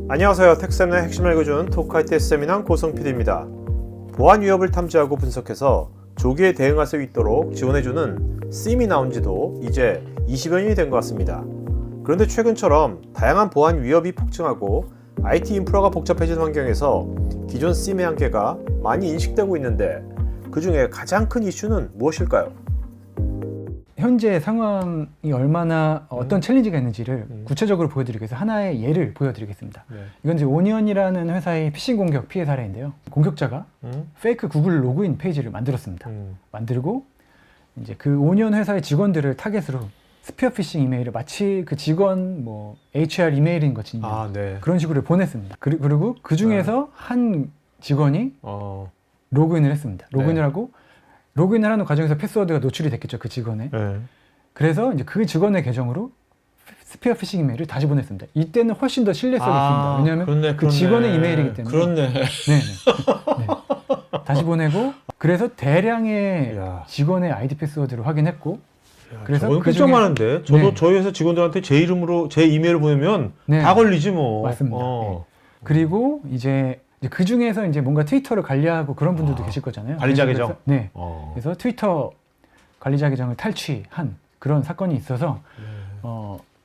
안녕하세요. 텍쌤의 핵심을 읽어주는 토크하이트 세미나 고성 PD입니다. 보안 위협을 탐지하고 분석해서 조기에 대응할 수 있도록 지원해주는 SIEM이 나온 지도 이제 20여 년이 된 것 같습니다. 그런데 최근처럼 다양한 보안 위협이 폭증하고 IT 인프라가 복잡해진 환경에서 기존 SIEM의 한계가 많이 인식되고 있는데 그 중에 가장 큰 이슈는 무엇일까요? 현재 상황이 얼마나 어떤 챌린지가 있는지를 구체적으로 보여드리기 위해서 하나의 예를 보여드리겠습니다. 네. 이건 이제 오니언이라는 회사의 피싱 공격 피해 사례인데요. 공격자가 페이크 구글 로그인 페이지를 만들었습니다. 만들고 이제 그 오니언 회사의 직원들을 타겟으로 스피어 피싱 이메일을 마치 그 직원 HR 이메일인 것처럼 네. 그런 식으로 보냈습니다. 그리고 그 중에서 한 직원이 로그인을 했습니다. 로그인을 하고 로그인을 하는 과정에서 패스워드가 노출이 됐겠죠, 그 직원의. 네. 그래서 이제 그 직원의 계정으로 스피어 피싱 이메일을 다시 보냈습니다. 이때는 훨씬 더 신뢰성이 있습니다. 왜냐하면 그 직원의 이메일이기 때문에. 그렇네. 네. 다시 보내고 그래서 대량의 직원의 아이디 패스워드를 확인했고. 그래서 그 좀 많은데 저도 저희 회사 직원들한테 제 이름으로 제 이메일을 보내면 다 걸리지 뭐. 맞습니다. 그리고 이제 그 중에서 이제 뭔가 트위터를 관리하고 그런 분들도 계실 거잖아요. 관리자 계정. 네. 그래서 트위터 관리자 계정을 탈취한 그런 사건이 있어서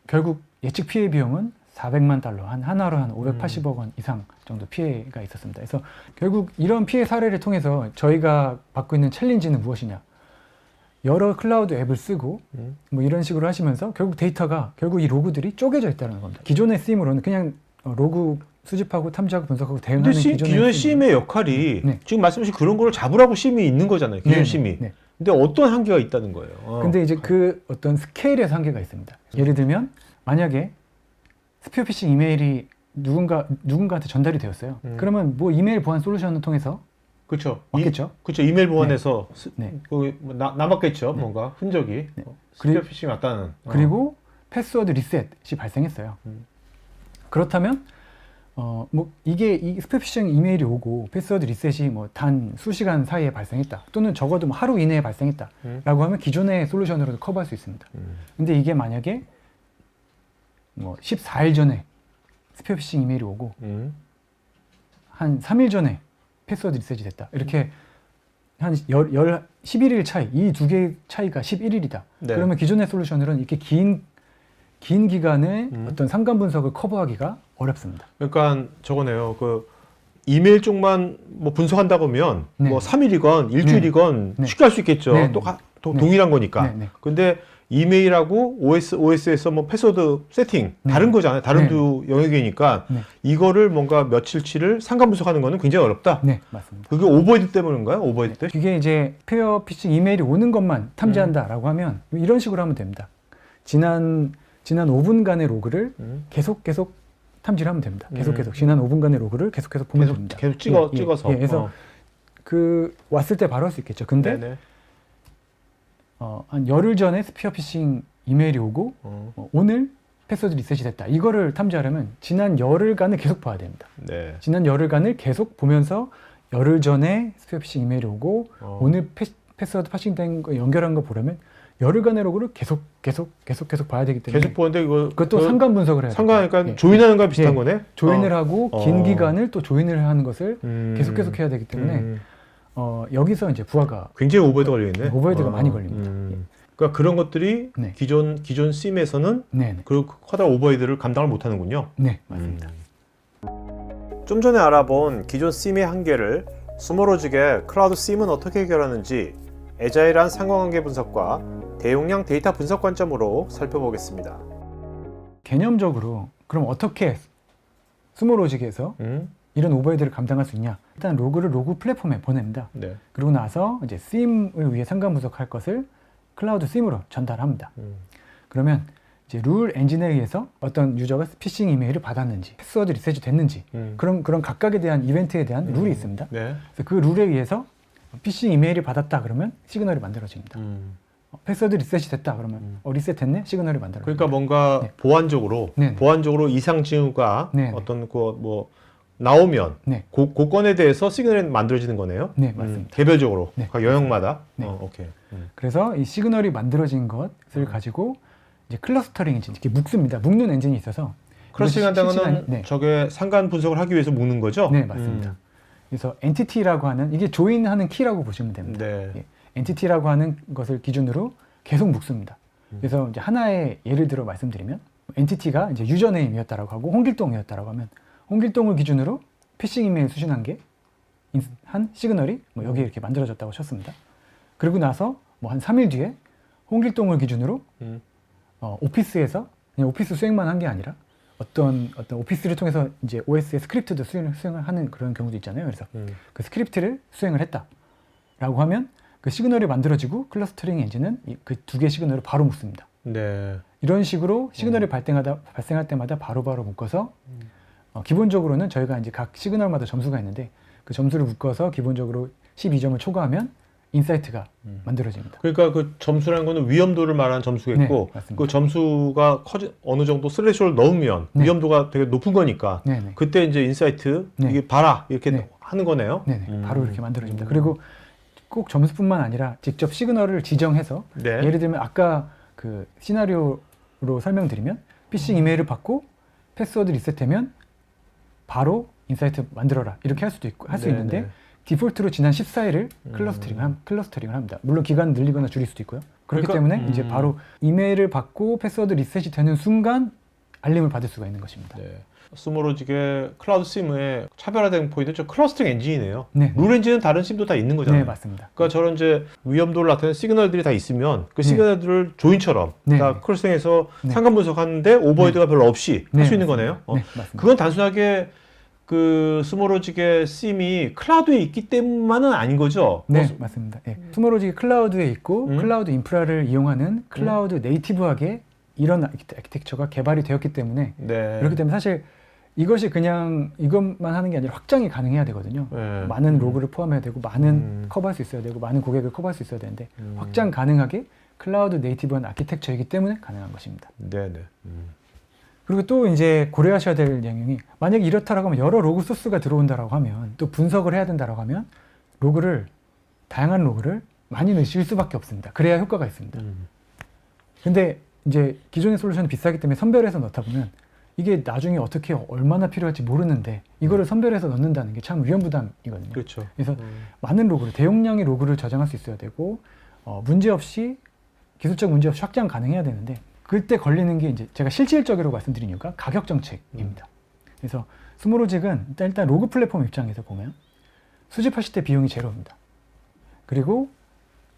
결국 예측 피해 비용은 400만 달러, 하나로 한 580억 원 이상 정도 피해가 있었습니다. 그래서 결국 이런 피해 사례를 통해서 저희가 받고 있는 챌린지는 무엇이냐? 여러 클라우드 앱을 쓰고 뭐 이런 식으로 하시면서 결국 데이터가 결국 이 로그들이 쪼개져 있다는 겁니다. 기존의 SIEM으로는 그냥 로그 수집하고 탐지하고 분석하고 대응하는 기존의 SIEM의 역할이 지금 말씀하신 그런 거를 잡으라고 SIEM이 있는 거잖아요. 기존 SIEM이. 근데 어떤 한계가 있다는 거예요? 근데 이제 그 어떤 스케일에서 한계가 있습니다. 예를 들면 만약에 스피어 피싱 이메일이 누군가한테 전달이 되었어요. 그러면 뭐 이메일 보안 솔루션을 통해서 그렇죠. 맞겠죠? 그렇죠. 이메일 보안에서 남았겠죠. 뭔가 흔적이 스피어 피싱이 왔다는. 그리고 패스워드 리셋이 발생했어요. 그렇다면 이게 이 스피어 피싱 이메일이 오고 패스워드 리셋이 뭐 단 수시간 사이에 발생했다. 또는 적어도 뭐 하루 이내에 발생했다. 라고 하면 기존의 솔루션으로도 커버할 수 있습니다. 근데 이게 만약에 뭐 14일 전에 스피어 피싱 이메일이 오고 한 3일 전에 패스워드 리셋이 됐다. 이렇게 한 11일 차이, 이 두 개의 차이가 11일이다. 그러면 기존의 솔루션으로는 이렇게 긴 기간의 어떤 상관 분석을 커버하기가 어렵습니다. 그러니까 저거네요. 그 이메일 쪽만 뭐 분석한다고 하면 뭐 3일이건 일주일이건 쉽게 할 수 있겠죠. 동일한 거니까. 근데 이메일하고 OS에서 뭐 패스워드 세팅 다른 거잖아요. 다른 영역이니까 이거를 뭔가 며칠치를 상관 분석하는 거는 굉장히 어렵다. 네, 맞습니다. 그게 오버헤드 때문인가요? 오버헤드 때? 이게 이제 스피어 피싱 이메일이 오는 것만 탐지한다라고 하면 이런 식으로 하면 됩니다. 지난 5분간의 로그를 계속 탐지를 하면 됩니다. 계속 지난 5분간의 로그를 계속 보면 됩니다. 계속 찍어서. 그래서 그 왔을 때 바로 할 수 있겠죠. 근데 한 열흘 전에 스피어 피싱 이메일이 오고 오늘 패스워드 리셋이 됐다. 이거를 탐지하려면 지난 열흘간을 계속 봐야 됩니다. 지난 열흘간을 계속 보면서 열흘 전에 스피어 피싱 이메일이 오고 오늘 패스워드 파싱된 거 연결한 거 보려면 열흘간의 로그를 계속 봐야 되기 때문에 계속 보는데 그것도 상관 분석을 해야 돼요. 그러니까 조인하는 거랑 비슷한 거네? 조인을 하고 긴 기간을 또 조인을 하는 것을 계속 해야 되기 때문에 여기서 이제 부하가 굉장히 오버헤드 걸리겠네. 오버헤드가 많이 걸립니다. 그러니까 그런 것들이 기존 SIEM에서는 그 커다란 오버헤드를 감당을 못하는군요. 네, 맞습니다. 좀 전에 알아본 기존 SIEM의 한계를 스모로직의 클라우드 SIEM은 어떻게 해결하는지 애자일한 상호관계 분석과 대용량 데이터 분석 관점으로 살펴보겠습니다. 개념적으로 그럼 어떻게 스모로직에서 이런 오버헤드를 감당할 수 있냐? 일단 로그를 로그 플랫폼에 보냅니다. 그리고 나서 이제 SIEM을 위해 상관 분석할 것을 클라우드 SIEM으로 전달합니다. 그러면 이제 룰 엔진에 의해서 어떤 유저가 피싱 이메일을 받았는지, 패스워드 리셋이 됐는지 그런 각각에 대한 이벤트에 대한 룰이 있습니다. 그래서 그 룰에 의해서 피싱 이메일이 받았다 그러면 시그널이 만들어집니다. 패스워드 리셋이 됐다 그러면 리셋 됐네? 시그널이 만들어집니다. 그러니까 뭔가 보안적으로 이상 징후가 어떤 뭐 나오면 그 건에 대해서 시그널이 만들어지는 거네요. 네, 맞습니다. 개별적으로 각 영역마다. 오케이. 그래서 이 시그널이 만들어진 것을 가지고 이제 클러스터링 엔진, 이렇게 묶습니다. 묶는 엔진이 있어서 클러스팅 한다는 실시간이- 건 네. 저게 상간 분석을 하기 위해서 묶는 거죠? 네, 맞습니다. 그래서 엔티티라고 하는 이게 조인하는 키라고 보시면 됩니다. 네. 예, 엔티티라고 하는 것을 기준으로 계속 묶습니다. 그래서 이제 하나의 예를 들어 말씀드리면 엔티티가 이제 유저네임이었다라고 하고 홍길동이었다라고 하면 홍길동을 기준으로 피싱 이메일 수신한 게 한 시그널이 뭐 여기에 이렇게 만들어졌다고 쳤습니다. 그리고 나서 뭐 한 3일 뒤에 홍길동을 기준으로 오피스에서 그냥 오피스 수행만 한 게 아니라 어떤 오피스를 통해서 이제 OS의 스크립트도 수행을 하는 그런 경우도 있잖아요. 그래서 그 스크립트를 수행을 했다라고 하면 그 시그널이 만들어지고 클러스터링 엔진은 그 두 개의 시그널을 바로 묶습니다. 네. 이런 식으로 시그널이 발생할 때마다 바로바로 묶어서 기본적으로는 저희가 이제 각 시그널마다 점수가 있는데 그 점수를 묶어서 기본적으로 12점을 초과하면 인사이트가 만들어집니다. 그러니까 그 점수라는 거는 위험도를 말하는 점수겠고, 네, 맞습니다. 그 점수가 어느 정도 스레시홀을 넘으면 네. 위험도가 되게 높은 거니까, 네네. 그때 이제 인사이트, 네. 이게 봐라, 이렇게 네. 하는 거네요. 네네. 바로 이렇게 만들어집니다. 그리고 꼭 점수뿐만 아니라 직접 시그널을 지정해서 네. 예를 들면 아까 그 시나리오로 설명드리면 피싱 이메일을 받고 패스워드 리셋되면 바로 인사이트 만들어라 이렇게 할 수도 있고 할 수 네, 있는데 네. 디폴트로 지난 14일을 클러스터링을 합니다. 물론 기간을 늘리거나 줄일 수도 있고요. 그렇기 그러니까, 때문에 이제 바로 이메일을 받고 패스워드 리셋이 되는 순간 알림을 받을 수가 있는 것입니다. 네. 스모로직의 클라우드 심의 차별화된 포인트는 저 클러스팅 엔진이네요. 네. 룰 엔진은 다른 심도 다 있는 거잖아요. 네, 맞습니다. 그러니까 저런 이제 위험도를 나타내는 시그널들이 다 있으면 그 시그널들을 조인처럼 네. 다 클러스팅해서 네. 상관 분석하는데 오버헤드가 별로 없이 할 수 있는 거네요. 네, 맞습니다. 그건 단순하게 그 스모로직의 심이 클라우드에 있기 때문만은 아닌 거죠. 네, 맞습니다. 예. 스모로직이 클라우드에 있고 클라우드 인프라를 이용하는 클라우드 네이티브하게 이런 아키텍처가 개발이 되었기 때문에 네. 그렇기 때문에 사실 이것이 그냥 이것만 하는 게 아니라 확장이 가능해야 되거든요. 네. 많은 로그를 포함해야 되고 많은 커버할 수 있어야 되고 많은 고객을 커버할 수 있어야 되는데 확장 가능하게 클라우드 네이티브한 아키텍처이기 때문에 가능한 것입니다. 네, 네. 그리고 또 이제 고려하셔야 될 영역이 만약에 이렇다라고 하면 여러 로그 소스가 들어온다라고 하면 또 분석을 해야 된다라고 하면 다양한 로그를 많이 넣으실 수밖에 없습니다. 그래야 효과가 있습니다. 근데 이제 기존의 솔루션이 비싸기 때문에 선별해서 넣다 보면 이게 나중에 어떻게 얼마나 필요할지 모르는데 이거를 선별해서 넣는다는 게 참 위험부담이거든요. 그렇죠. 그래서 많은 로그를 대용량의 로그를 저장할 수 있어야 되고 기술적 문제 없이 확장 가능해야 되는데 그때 걸리는 게 이제 제가 실질적으로 말씀드린 이유가 가격 정책입니다. 그래서 스모로직은 일단 로그 플랫폼 입장에서 보면 수집하실 때 비용이 제로입니다. 그리고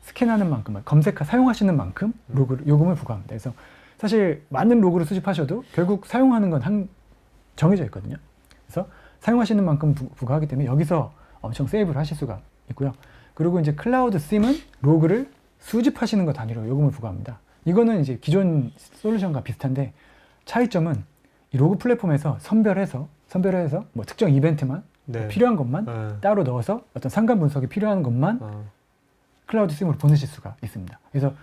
스캔하는 만큼 사용하시는 만큼 요금을 부과합니다. 그래서 사실 많은 로그를 수집하셔도 결국 사용하는 건 정해져 있거든요. 그래서 사용하시는 만큼 부과하기 때문에 여기서 엄청 세이브를 하실 수가 있고요. 그리고 이제 클라우드 심은 로그를 수집하시는 것 단위로 요금을 부과합니다. 이거는 이제 기존 솔루션과 비슷한데 차이점은 이 로그 플랫폼에서 선별해서 뭐 특정 이벤트만 네. 필요한 것만 네. 따로 넣어서 어떤 상관 분석이 필요한 것만 클라우드 심으로 보내실 수가 있습니다. 그래서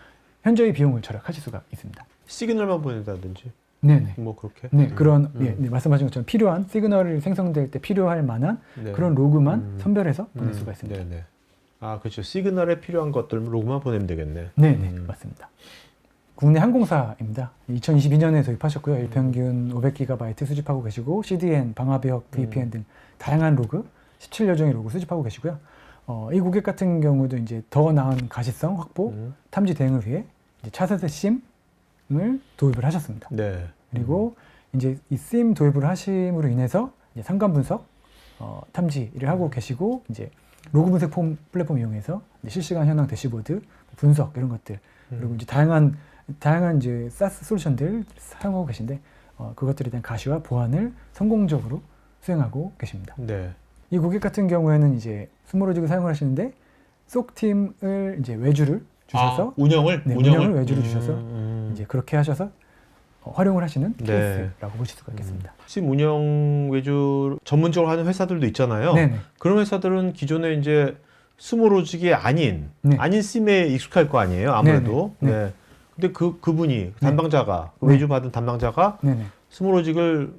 현저히 비용을 절약하실 수가 있습니다. 시그널만 보낸다든지 네네. 뭐 그렇게. 네, 그런 네, 말씀하신 것처럼 필요한 시그널이 생성될 때 필요할 만한 네. 그런 로그만 선별해서 보낼 수가 있습니다. 네네. 아, 그렇죠. 시그널에 필요한 것들 로그만 보내면 되겠네. 네네, 맞습니다. 국내 항공사입니다. 2022년에 도입하셨고요. 일평균 500GB 수집하고 계시고 CDN, 방화벽, VPN 등 다양한 로그, 17여 종의 로그 수집하고 계시고요. 이 고객 같은 경우도 이제 더 나은 가시성 확보, 탐지 대응을 위해 이제 차세대 심을 도입을 하셨습니다. 네. 그리고 이제 이 심 도입을 하심으로 인해서 이제 상관 분석, 탐지를 하고 계시고 이제 로그 분석 플랫폼 이용해서 이제 실시간 현황 대시보드, 분석 이런 것들 그리고 이제 다양한 이제 SaaS 솔루션들 사용하고 계신데 그것들에 대한 가시와 보안을 성공적으로 수행하고 계십니다. 네. 이 고객 같은 경우에는 이제 스모로직을 사용을 하시는데 쏙팀을 이제 외주를 주셔서 운영을 운영을 외주를 주셔서 이제 그렇게 하셔서 활용을 하시는 네. 케이스라고 보실 수가 있겠습니다. 심 운영 외주 전문적으로 하는 회사들도 있잖아요. 네네. 그런 회사들은 기존에 이제 스모로직이 아닌 심에 익숙할 거 아니에요. 아무래도. 네네. 네. 근데 그분이 담당자가 네. 외주 받은 담당자가 네네. 스모로직을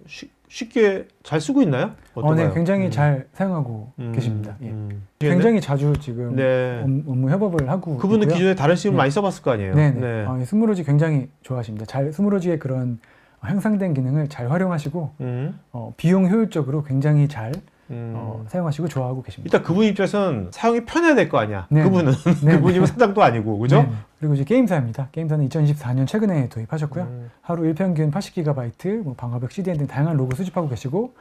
쉽게 잘 쓰고 있나요? 어떤가요? 네, 굉장히 잘 사용하고 계십니다. 예. 굉장히 자주 지금 네. 업무 협업을 하고 그분은 있고요. 기존에 다른 심을 네. 많이 써봤을 거 아니에요. 네네. 스모로직 굉장히 좋아하십니다. 스모로직의 그런 향상된 기능을 잘 활용하시고 음. 비용 효율적으로 굉장히 잘 음. 사용하시고 좋아하고 계십니다. 일단 그분 입장에서는 사용이 편해야 될 거 아니야. 네. 그분은 네. 그분이면 사장도 아니고 그죠? 네. 그리고 이제 게임사입니다. 게임사는 2024년 최근에 도입하셨고요. 하루 일평균 80GB, 뭐 방화벽, CDN 등 다양한 로그 수집하고 계시고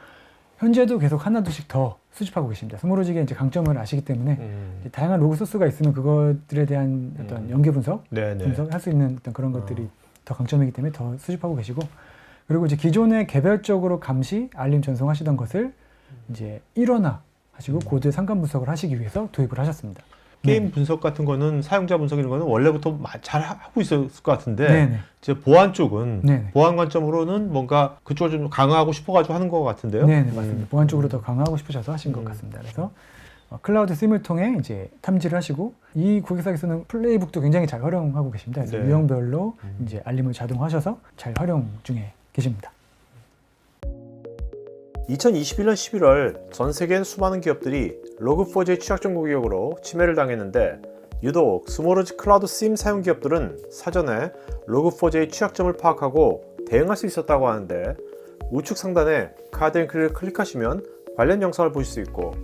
현재도 계속 하나둘씩 더 수집하고 계십니다. 스모로직의 이제 강점을 아시기 때문에 이제 다양한 로그 소스가 있으면 그것들에 대한 어떤 연계 분석, 네네. 분석할 수 있는 어떤 그런 것들이 더 강점이기 때문에 더 수집하고 계시고 그리고 이제 기존에 개별적으로 감시, 알림 전송하시던 것을 이제 일원화 하시고 고도의 상관 분석을 하시기 위해서 도입을 하셨습니다. 게임 분석 같은 거는 사용자 분석 이런 거는 원래부터 잘 하고 있었을 것 같은데 네네. 이제 보안 쪽은 네네. 보안 관점으로는 뭔가 그쪽을 좀 강화하고 싶어가지고 하는 것 같은데요. 네, 맞습니다. 보안 쪽으로 더 강화하고 싶으셔서 하신 것 같습니다. 그래서 클라우드 심을 통해 이제 탐지를 하시고 이 고객사에서는 플레이북도 굉장히 잘 활용하고 계십니다. 그래서 네. 유형별로 이제 알림을 자동화하셔서 잘 활용 중에 계십니다. 2021년 11월 전 세계 수많은 기업들이 로그4j 취약점 공격으로 침해를 당했는데 유독 스모로지 클라우드 심 사용 기업들은 사전에 로그4j 취약점을 파악하고 대응할 수 있었다고 하는데 우측 상단에 카드 링크를 클릭하시면 관련 영상을 보실 수 있고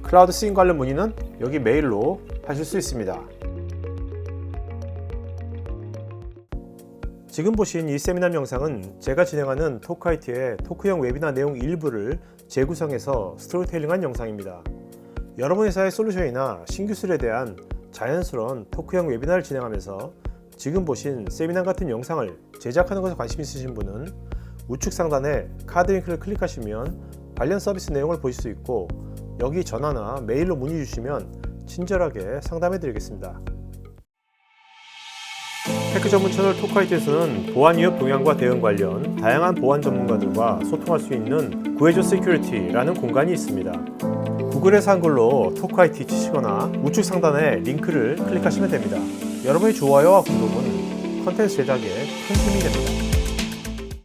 클라우드 심 관련 문의는 여기 메일로 하실 수 있습니다. 지금 보신 이 세미나 영상은 제가 진행하는 토크IT의 토크형 웨비나 내용 일부를 재구성해서 스토리텔링한 영상입니다. 여러분 회사의 솔루션이나 신기술에 대한 자연스러운 토크형 웨비나를 진행하면서 지금 보신 세미나 같은 영상을 제작하는 것에 관심 있으신 분은 우측 상단에 카드 링크를 클릭하시면 관련 서비스 내용을 보실 수 있고 여기 전화나 메일로 문의 주시면 친절하게 상담해 드리겠습니다. 테크 전문 채널 토크IT에서는 보안 위협 동향과 대응 관련 다양한 보안 전문가들과 소통할 수 있는 구해줘 시큐리티라는 공간이 있습니다. 구글에서 한글로 토크IT 치시거나 우측 상단에 링크를 클릭하시면 됩니다. 여러분의 좋아요와 구독은 컨텐츠 제작에 큰 힘이 됩니다.